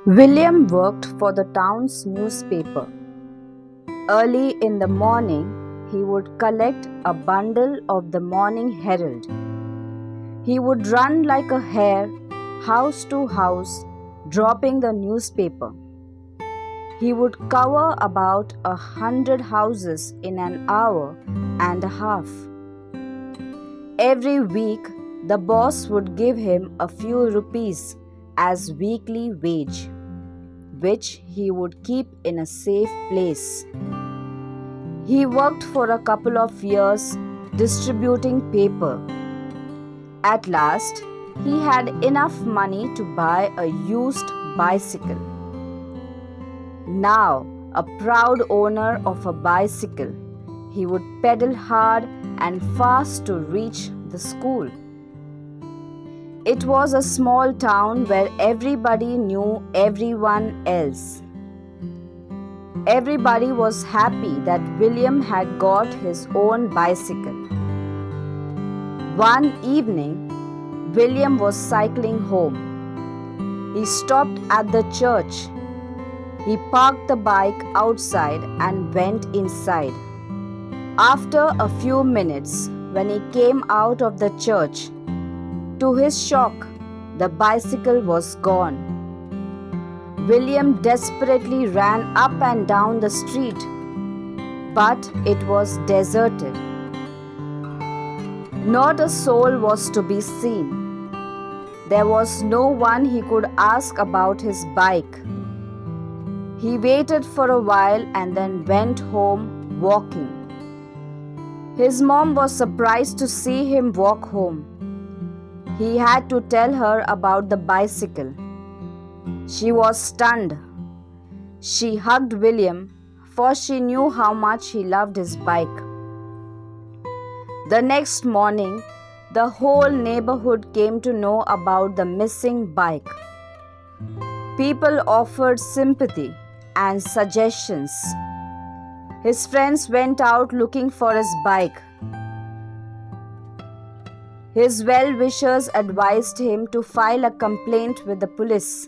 William worked for the town's newspaper. Early in the morning, he would collect a bundle of the Morning Herald. He would run like a hare, house to house, dropping the newspaper. He would cover about 100 houses in an hour and a half. Every week, the boss would give him a few rupees as weekly wage, which he would keep in a safe place. He worked for a couple of years distributing paper. At last, he had enough money to buy a used bicycle. Now, a proud owner of a bicycle, he would pedal hard and fast to reach the school. It was a small town where everybody knew everyone else. Everybody was happy that William had got his own bicycle. One evening, William was cycling home. He stopped at the church. He parked the bike outside and went inside. After a few minutes, when he came out of the church, to his shock, the bicycle was gone. William desperately ran up and down the street, but it was deserted. Not a soul was to be seen. There was no one he could ask about his bike. He waited for a while and then went home walking. His mom was surprised to see him walk home. He had to tell her about the bicycle. She was stunned. She hugged William, for she knew how much he loved his bike. The next morning, the whole neighborhood came to know about the missing bike. People offered sympathy and suggestions. His friends went out looking for his bike. His well-wishers advised him to file a complaint with the police.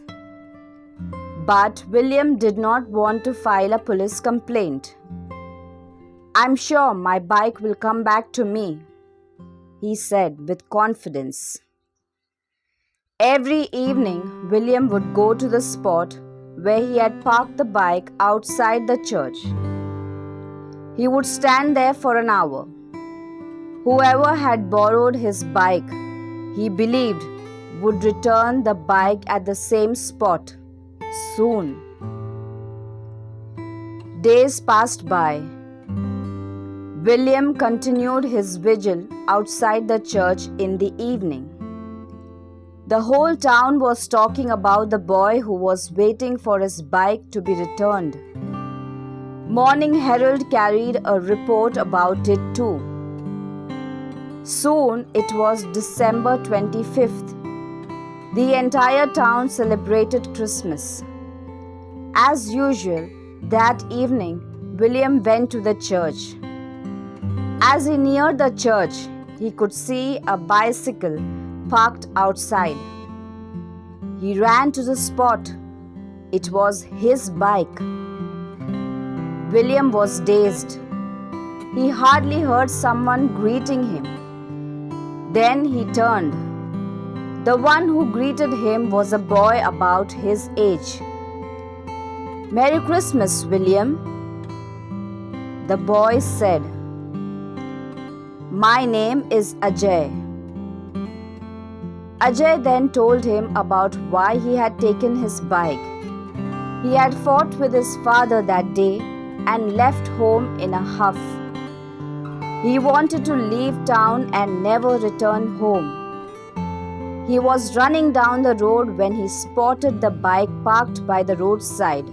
But William did not want to file a police complaint. "I'm sure my bike will come back to me," he said with confidence. Every evening, William would go to the spot where he had parked the bike outside the church. He would stand there for an hour. Whoever had borrowed his bike, he believed, would return the bike at the same spot soon. Days passed by. William continued his vigil outside the church in the evening. The whole town was talking about the boy who was waiting for his bike to be returned. Morning Herald carried a report about it too. Soon it was December 25th. The entire town celebrated Christmas. As usual, that evening, William went to the church. As he neared the church, he could see a bicycle parked outside. He ran to the spot. It was his bike. William was dazed. He hardly heard someone greeting him. Then he turned. The one who greeted him was a boy about his age. "Merry Christmas, William," the boy said. "My name is Ajay." Ajay then told him about why he had taken his bike. He had fought with his father that day and left home in a huff. He wanted to leave town and never return home. He was running down the road when he spotted the bike parked by the roadside.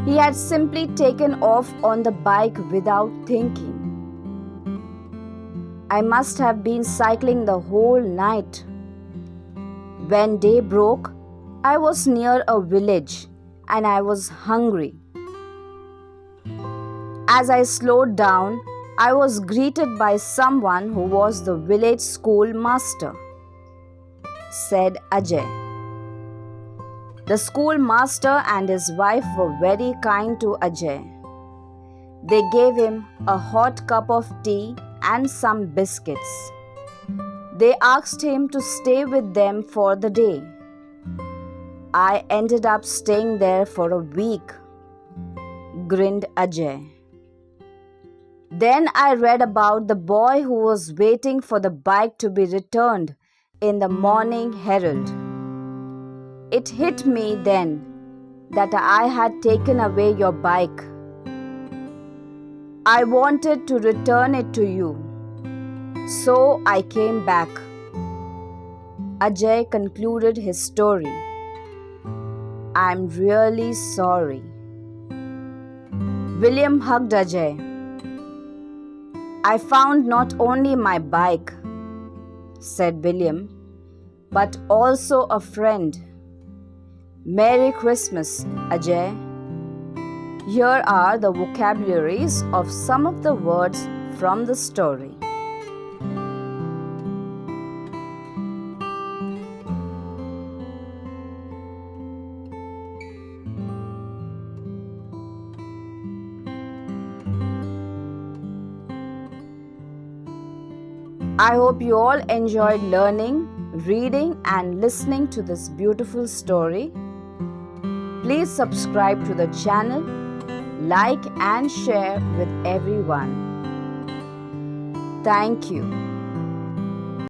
He had simply taken off on the bike without thinking. "I must have been cycling the whole night. When day broke, I was near a village and I was hungry. As I slowed down, I was greeted by someone who was the village schoolmaster," said Ajay. The schoolmaster and his wife were very kind to Ajay. They gave him a hot cup of tea and some biscuits. They asked him to stay with them for the day. I ended up staying there for a week, grinned Ajay. Then I read about the boy who was waiting for the bike to be returned in the Morning Herald. It hit me then that I had taken away your bike. I wanted to return it to you, so I came back. Ajay concluded his story. I'm really sorry. William hugged Ajay. I found not only my bike, said William, but also a friend. Merry Christmas, Ajay. Here are the vocabularies of some of the words from the story. I hope you all enjoyed learning, reading and listening to this beautiful story. Please subscribe to the channel, like and share with everyone. Thank you.